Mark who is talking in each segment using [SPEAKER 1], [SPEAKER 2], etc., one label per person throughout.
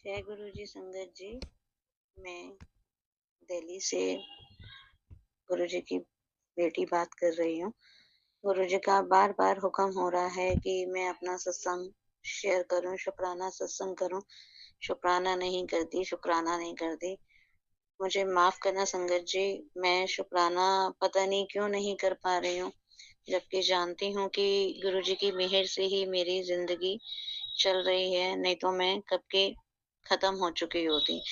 [SPEAKER 1] जय गुरु जी संगत जी। मैं दिल्ली से गुरु जी की बेटी बात कर रही हूँ। गुरु जी का बार बार हुक्म हो रहा है कि मैं अपना सत्संग शेयर करूं, शुक्राना सत्संग करूं। शुक्राना नहीं करती, शुक्राना नहीं करती। मुझे माफ करना संगत जी। मैं शुक्राना पता नहीं क्यों नहीं कर पा रही हूँ, जबकि जानती हूँ कि गुरु जी की मेहर से ही मेरी जिंदगी चल रही है, नहीं तो मैं कब के खत्म हो चुकी होती।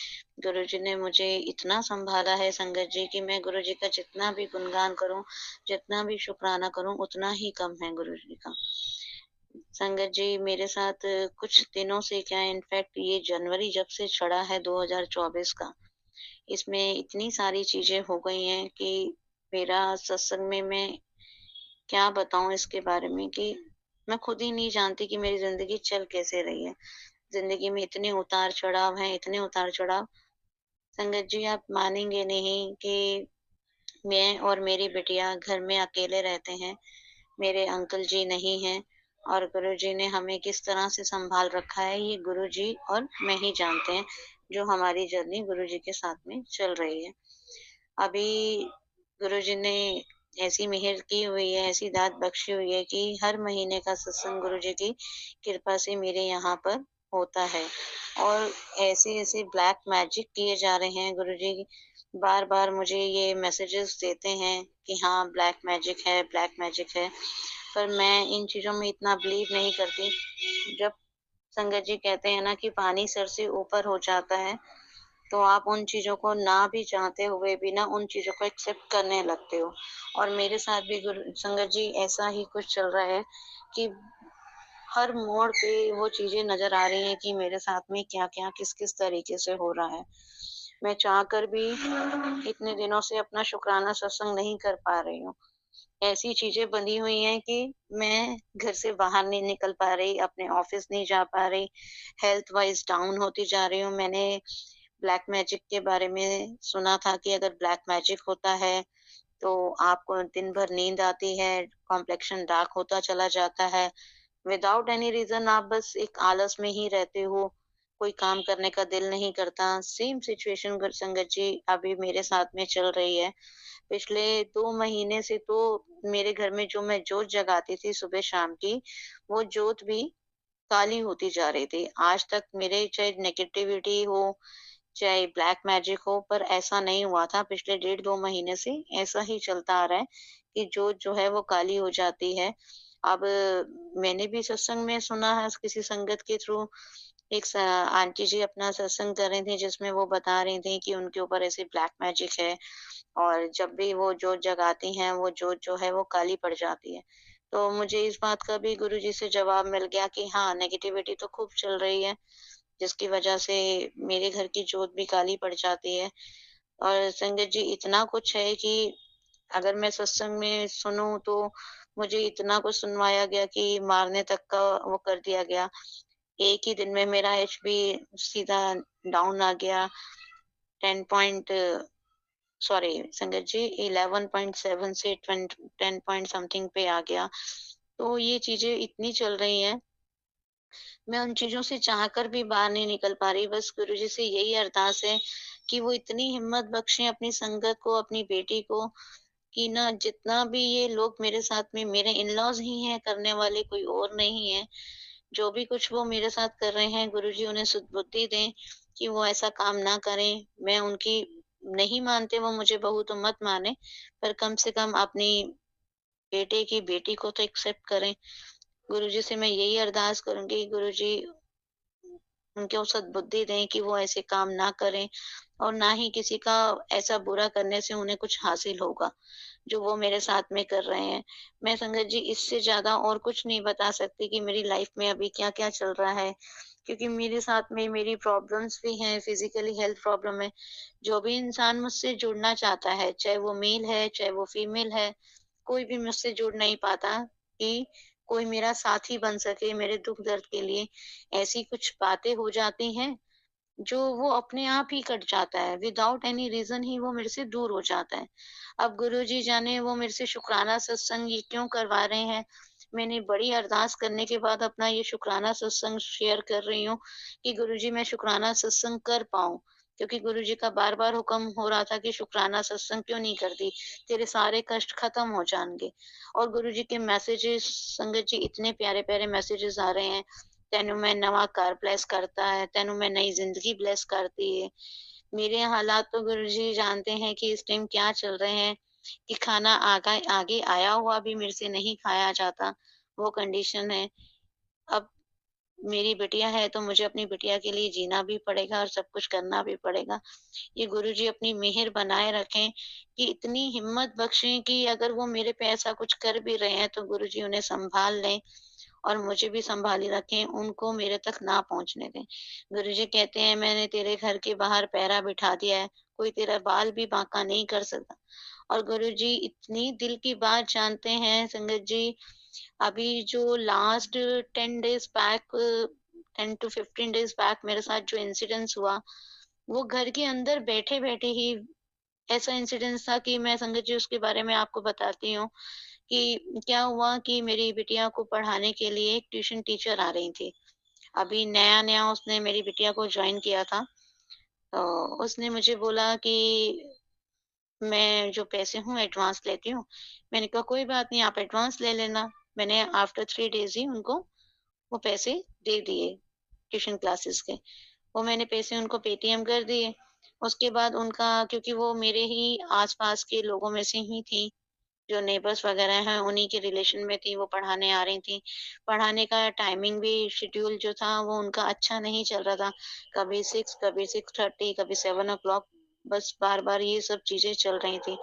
[SPEAKER 1] गुरुजी ने मुझे इतना सँभाला है संगत जी कि मैं गुरुजी का जितना भी गुणगान करूँ, जितना भी शुकराना करूँ, उतना ही कम है गुरुजी का। संगत जी, मेरे साथ कुछ दिनों से क्या, इनफैक्ट ये जनवरी जब से चढ़ा है 2024 का, इसमें इतनी सारी चीज़ें हो गई हैं कि मेरा सत्संग में मैं क्या बताऊँ इसके बारे में कि मैं खुद ही नहीं जानती कि मेरी ज़िंदगी चल कैसे रही है। ज़िंदगी में इतने उतार-चढ़ाव हैं, इतने उतार-चढ़ाव। संगत जी, आप मानेंगे नहीं कि मैं और मेरी बिटिया घर में अकेले रहते हैं। मेरे अंकल जी नहीं हैं और गुरुजी ने हमें किस तरह से सँभाल रखा है, ये गुरुजी और मैं ही जानते हैं, जो हमारी जर्नी गुरुजी के साथ में चल रही है। अभी गुरुजी ने ऐसी मेहर की हुई है, ऐसी दात बख्शी हुई है कि हर महीने का सत्संग गुरुजी की कृपा से मेरे यहाँ पर होता है। और ऐसे-ऐसे ब्लैक मैजिक किए जा रहे हैं गुरुजी, बार-बार मुझे ये मैसेजेस देते हैं कि हाँ, ब्लैक मैजिक है, ब्लैक मैजिक है। पर मैं इन चीज़ों में इतना बिलीव नहीं करती। जब संगत जी कहते हैं ना कि पानी सर से ऊपर हो जाता है, तो आप उन चीज़ों को ना भी चाहते हुए भी ना उन चीज़ों को एक्सेप्ट करने लगते हो। और मेरे साथ भी गुरु संगत जी ऐसा ही कुछ चल रहा है कि हर मोड़ पे वो चीज़ें नज़र आ रही हैं कि मेरे साथ में क्या-क्या, किस-किस तरीके से हो रहा है। मैं चाहकर भी इतने दिनों से अपना शुक्राना सत्संग नहीं कर पा रही हूँ। ऐसी चीज़ें बंधी हुई हैं कि मैं घर से बाहर नहीं निकल पा रही, अपने ऑफ़िस नहीं जा पा रही, हेल्थ वाइज़ डाउन होती जा रही हूँ। मैंने ब्लैक मैजिक के बारे में सुना था कि अगर ब्लैक मैजिक होता है, तो आपको दिन भर नींद आती है, कॉम्प्लेक्शन डार्क होता चला जाता है। विदाउट एनी रीज़न आप बस एक आलस में ही रहते हो, कोई काम करने का दिल नहीं करता। सेम सिचुएशन संगत जी अभी मेरे साथ में चल रही है। पिछले 2 महीने से तो मेरे घर में जो मैं जोत जगाती थी सुबह-शाम की, वो जोत भी काली होती जा रही थी। आज तक मेरे चाहे नेगेटिविटी हो, चाहे ब्लैक मैजिक हो, पर ऐसा नहीं हुआ था। पिछले डेढ़ 2 महीने से ऐसा ही चलता आ रहा है कि जोत जो है वो काली हो जाती है। अब मैंने भी सत्संग में सुना है किसी संगत के थ्रू, एक आंटी जी अपना सत्संग कर रही थी जिसमें वो बता रही थी कि उनके ऊपर ऐसे ब्लैक मैजिक है और जब भी वो जोत जगाती हैं, वो जोत जो है वो काली पड़ जाती है। तो मुझे इस बात का भी गुरुजी से जवाब मिल गया कि हाँ, नेगेटिविटी तो खूब चल रही है, जिसकी वजह से मेरे घर की जोत भी काली पड़ जाती है। और संगत जी इतना कुछ है कि अगर मैं सत्संग में सुनूँ तो मुझे इतना कुछ सुनवाया गया कि मारने तक का वो कर दिया गया। एक ही दिन में मेरा एचबी सीधा डाउन आ गया, 10 पॉइंट सॉरी संगत जी 11.7 से 10 पॉइंट समथिंग पे आ गया। तो ये चीज़ें इतनी चल रही हैं, मैं उन चीज़ों से चाहकर भी बाहर नहीं निकल पा रही। बस गुरुजी से यही अरदास है कि वो इतनी हिम्मत बख्शें अपनी संगत को, अपनी बेटी को, कि ना जितना भी ये लोग मेरे साथ में, मेरे इन-लॉज़ ही हैं करने वाले, कोई और नहीं है। जो भी कुछ वो मेरे साथ कर रहे हैं, गुरुजी उन्हें सुध-बुद्धि दें कि वो ऐसा काम ना करें। मैं उनकी नहीं मानते वो मुझे बहू तो मत मानें, पर कम से कम अपनी बेटे की बेटी को तो एक्सेप्ट करें। गुरुजी से मैं यही अरदास करूँगी, गुरुजी उनको सद्बुद्धि दें कि वो ऐसे काम ना करें और ना ही किसी का ऐसा बुरा करने से उन्हें कुछ हासिल होगा, जो वो मेरे साथ में कर रहे हैं। मैं संगत जी इससे ज़्यादा और कुछ नहीं बता सकती कि मेरी लाइफ़ में अभी क्या-क्या चल रहा है, क्योंकि मेरे साथ में मेरी प्रॉब्लम्स भी हैं, फिज़िकली हेल्थ प्रॉब्लम है। जो भी इंसान मुझसे जुड़ना चाहता है, चाहे वो मेल है, चाहे वो फीमेल है, कोई भी मुझसे जुड़ नहीं पाता कि कोई मेरा साथी बन सके मेरे दुःख दर्द के लिए। ऐसी कुछ बातें हो जाती हैं, जो वो अपने आप ही कट जाता है, विदाउट एनी रीज़न ही वो मेरे से दूर हो जाता है। अब गुरुजी जाने वो मेरे से शुक्राना सत्संग ये क्यों करवा रहे हैं, मैंने बड़ी अरदास करने के बाद अपना ये शुकराना सत्संग शेयर कर रही हूँ कि गुरुजी मैं शुकराना सत्संग कर पाऊँ। क्योंकि गुरुजी का बार-बार हुक्म हो रहा था कि शुकराना सत्संग क्यों नहीं करती? तेरे सारे कष्ट खत्म हो जाएँगे। और गुरुजी के मैसेजेस संगत जी इतने प्यारे-प्यारे मैसेजेस आ रहे हैं। तेनू मैं नवा घर ब्लेस करता है, तेनू मैं नई ज़िंदगी ब्लेस करती है। मेरे हालात तो गुरुजी जानते हैं कि इस टाइम क्या चल रहे हैं, कि खाना आगे आगे आया हुआ भी मेरे से नहीं खाया जाता, वो कंडीशन है। अब मेरी बिटिया है तो मुझे अपनी बिटिया के लिए जीना भी पड़ेगा और सब कुछ करना भी पड़ेगा। ये गुरुजी अपनी मेहर बनाए रखें कि इतनी हिम्मत बख्शें कि अगर वो मेरे पे ऐसा कुछ कर भी रहे हैं तो गुरुजी उन्हें सँभाल लें और मुझे भी सँभाले रखें, उनको मेरे तक ना पहुँचने दें। गुरुजी कहते हैं मैंने तेरे घर के बाहर पहरा बिठा दिया है, कोई तेरा बाल भी बांका नहीं कर सकता। और गुरुजी इतनी दिल की बात जानते हैं संगत जी, अभी जो last 10 days back 10 to 15 days back मेरे साथ जो इंसिडेंस हुआ, वो घर के अंदर बैठे-बैठे ही ऐसा इंसिडेंस था कि मैं संगत जी उसके बारे में आपको बताती हूँ कि क्या हुआ कि मेरी बिटिया को पढ़ाने के लिए एक ट्यूशन टीचर आ रही थी। अभी नया-नया उसने मेरी बिटिया को जॉइन किया था, तो उसने मुझे बोला कि मैं जो पैसे हूँ एडवांस लेती हूँ। मैंने कहा कोई बात नहीं आप एडवांस ले लेना। मैंने आफ्टर 3 डेज़ ही उनको वो पैसे दे दिए ट्यूशन क्लासेस के। वो मैंने पैसे उनको पेटीएम कर दिए। उसके बाद उनका क्योंकि वो मेरे ही आस-पास के लोगों में से ही थी, जो नेबर्स वगैरह हैं उन्हीं के रिलेशन में थी, वो पढ़ाने आ रही थी। पढ़ाने का टाइमिंग भी शेड्यूल जो था वो उनका अच्छा नहीं चल रहा था। कभी 6 कभी 6:30 कभी 7 o'clock बस बार-बार ये सब चीज़ें चल रही थी।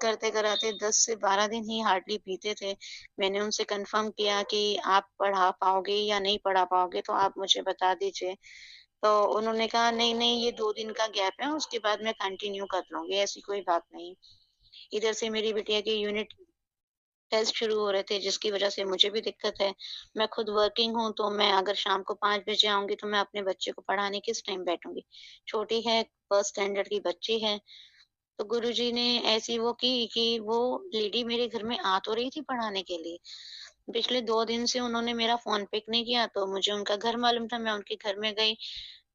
[SPEAKER 1] करते-कराते 10 से 12 दिन ही हार्डली बीते थे। मैंने उनसे कन्फर्म किया कि आप पढ़ा पाओगे या नहीं पढ़ा पाओगे तो आप मुझे बता दीजिए। तो उन्होंने कहा नहीं-नहीं ये 2 दिन का गैप है उसके बाद मैं कंटिन्यू कर लूँगी, ऐसी कोई बात नहीं। इधर से मेरी बिटिया के यूनिट टेस्ट शुरू हो रहे थे जिसकी वज़ह से मुझे भी दिक्कत है। मैं खुद वर्किंग हूँ तो मैं अगर शाम को 5 बजे आऊँगी तो मैं अपने बच्चे को पढ़ाने किस टाइम बैठूँगी? छोटी है, फर्स्ट स्टैंडर्ड की बच्ची है। तो गुरुजी ने ऐसी वो की कि वो लेडी मेरे घर में आ तो रही थी पढ़ाने के लिए। पिछले 2 दिन से उन्होंने मेरा फ़ोन पिक नहीं किया तो मुझे उनका घर मालूम था, मैं उनके घर में गई।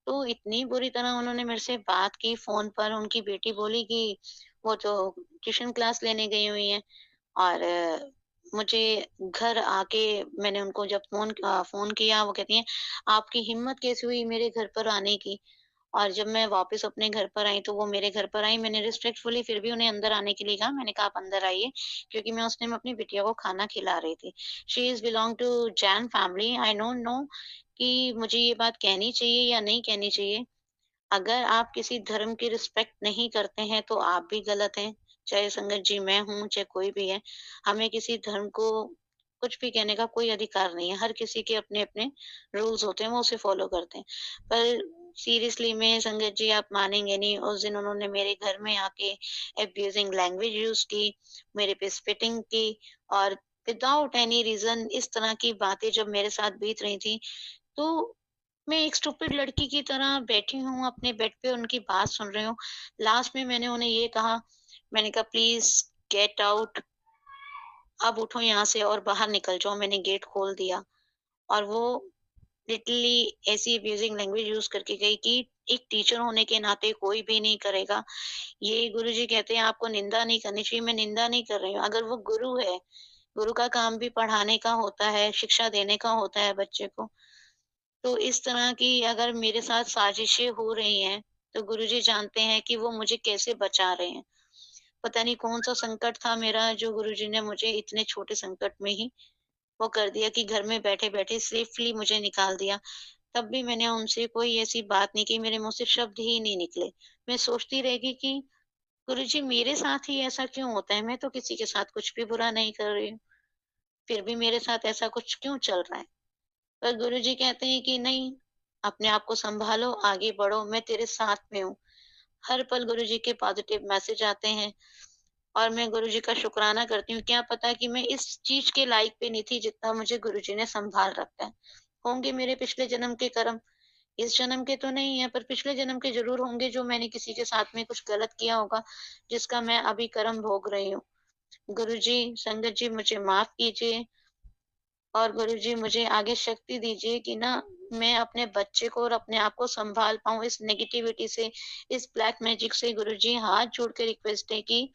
[SPEAKER 1] तो इतनी बुरी तरह उन्होंने मेरे से बात की फ़ोन पर, उनकी बेटी बोली कि वो तो ट्यूशन क्लास लेने गई हुई हैं और मुझे घर आके मैंने उनको जब फ़ोन किया वो कहती हैं, "आपकी हिम्मत कैसे हुई मेरे घर पर आने की?" और जब मैं वापस अपने घर पर आई, तो वो मेरे घर पर आई। मैंने रिस्पेक्टफुली फिर भी उन्हें अंदर आने के लिए कहा। मैंने कहा, "आप अंदर आइए," क्योंकि मैं उस टाइम अपनी बिटिया को खाना खिला रही थी। She is belong to Jain family. I don't know कि मुझे ये बात कहनी चाहिए या नहीं कहनी चाहिए। अगर आप किसी धर्म की रिस्पेक्ट नहीं करते हैं, तो आप भी गलत हैं। चाहे संगत जी मैं हूँ, चाहे कोई भी है। हमें किसी धर्म को कुछ भी कहने का कोई अधिकार नहीं है। हर किसी के अपने-अपने रूल्स होते हैं, वो उसे फ़ॉलो करते हैं। पर सीरियसली में संगत जी आप मानेंगे नहीं, उस दिन उन्होंने मेरे घर में आके अब्यूज़िंग लैंग्वेज यूज़ की, मेरे पे स्पिटिंग की और विदाउट एनी रीज़न इस तरह की बातें जब मेरे साथ बीत रही थी, तो मैं एक स्टूपिड लड़की की तरह बैठी हूँ अपने बेड पे उनकी बात सुन रही हूँ। लास्ट में मैंने उन्हें ये कहा, मैंने कहा प्लीज़ गेट आउट, अब उठो यहाँ से और बाहर निकल जाओ। मैंने गेट खोल दिया और वो लिटरली ऐसी अब्यूजिंग लैंग्वेज यूज़ करके गई कि एक टीचर होने के नाते कोई भी नहीं करेगा। ये गुरुजी कहते हैं आपको निंदा नहीं करनी चाहिए, मैं निंदा नहीं कर रही हूँ। अगर वो गुरु है, गुरु का काम भी पढ़ाने का होता है, शिक्षा देने का होता है बच्चे को। तो इस तरह की अगर मेरे साथ साजिशें हो रही हैं, तो गुरुजी जानते हैं कि वो मुझे कैसे बचा रहे हैं। पता नहीं कौन-सा संकट था मेरा जो गुरुजी ने मुझे इतने छोटे संकट में ही वो कर दिया कि घर में बैठे-बैठे सेफली मुझे निकाल दिया। तब भी मैंने उनसे कोई ऐसी बात नहीं की, मेरे मुँह से शब्द ही नहीं निकले। मैं सोचती रह गई कि गुरुजी मेरे साथ ही ऐसा क्यों होता है? मैं तो किसी के साथ कुछ भी बुरा नहीं कर रही हूँ, फिर भी मेरे साथ ऐसा कुछ क्यों चल रहा है? पर गुरुजी कहते हैं कि नहीं, अपने आप को सँभालो, आगे बढ़ो, मैं तेरे साथ में हूँ। हर पल गुरुजी के पॉज़िटिव मैसेज आते हैं और मैं गुरुजी का शुकराना करती हूँ। क्या पता कि मैं इस चीज़ के लायक भी नहीं थी जितना मुझे गुरुजी ने सँभाल रखा है। होंगे मेरे पिछले जन्म के कर्म, इस जन्म के तो नहीं है पर पिछले जन्म के ज़रूर होंगे जो मैंने किसी के साथ में कुछ गलत किया होगा, जिसका मैं अभी कर्म भोग रही हूँ। गुरुजी, संगत जी मुझे माफ़ कीजिए। और गुरुजी मुझे आगे शक्ति दीजिए कि ना मैं अपने बच्चे को और अपने आप को सँभाल पाऊँ इस नेगेटिविटी से, इस ब्लैक मैजिक से। गुरुजी हाथ जोड़ के रिक्वेस्ट है कि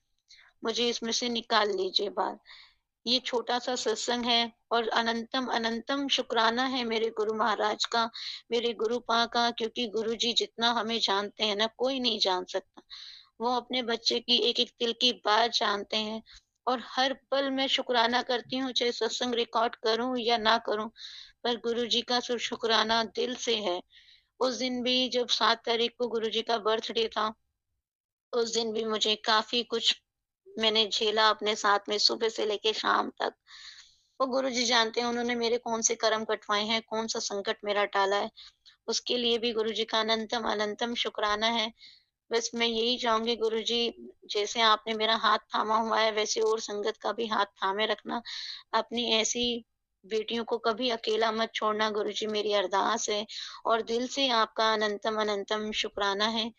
[SPEAKER 1] मुझे इसमें से निकाल लीजिए बाहर। ये छोटा-सा सत्संग है और अनंतम अनंतम शुक्राना है मेरे गुरु महाराज का, मेरे गुरुपा का, क्योंकि गुरुजी जितना हमें जानते हैं ना, कोई नहीं जान सकता। वो अपने बच्चे की एक-एक तिल की बात जानते हैं और हर पल मैं शुक्राना करती हूँ, चाहे सत्संग रिकॉर्ड करूँ या ना करूँ, पर गुरुजी का शुक्राना दिल से है। उस दिन भी जब 7 तारीख को गुरुजी का बर्थडे था, उस दिन भी मुझे काफ़ी कुछ मैंने झेला अपने साथ में सुबह से लेके शाम तक। वो गुरुजी जानते हैं उन्होंने मेरे कौन से कर्म कटवाए हैं, कौन-सा संकट मेरा टाला है। उसके लिए भी गुरुजी का अनंतम अनंतम शुक्राना है। बस मैं यही चाहूँगी गुरुजी, जैसे आपने मेरा हाथ थामा हुआ है वैसे और संगत का भी हाथ थामे रखना। अपनी ऐसी बेटियों को कभी अकेला मत छोड़ना गुरुजी, मेरी अरदास है और दिल से आपका अनंतम अनंतम शुक्राना है।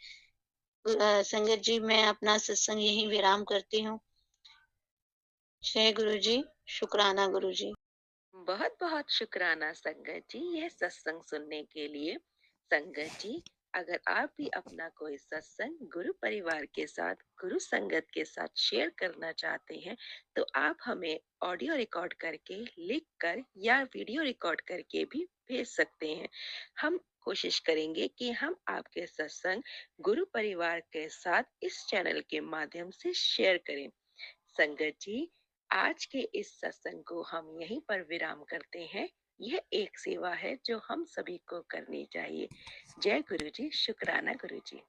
[SPEAKER 1] संगत जी, मैं अपना सत्संग यहीं विराम करती हूँ। जय गुरुजी, शुक्राना गुरुजी।
[SPEAKER 2] बहुत बहुत शुक्राना संगत जी यह सत्संग सुनने के लिए। संगत जी, अगर आप भी अपना कोई सत्संग गुरु परिवार के साथ, गुरु संगत के साथ शेयर करना चाहते हैं तो आप हमें ऑडियो रिकॉर्ड करके, लिख कर या वीडियो रिकॉर्ड करके भी भेज सकते हैं। हम कोशिश करेंगे कि हम आपके सत्संग गुरु परिवार के साथ इस चैनल के माध्यम से शेयर करें। संगत जी, आज के इस सत्संग को हम यहीं पर विराम करते हैं। यह एक सेवा है जो हम सभी को करनी चाहिए। जय गुरु जी, शुक्राना गुरु जी।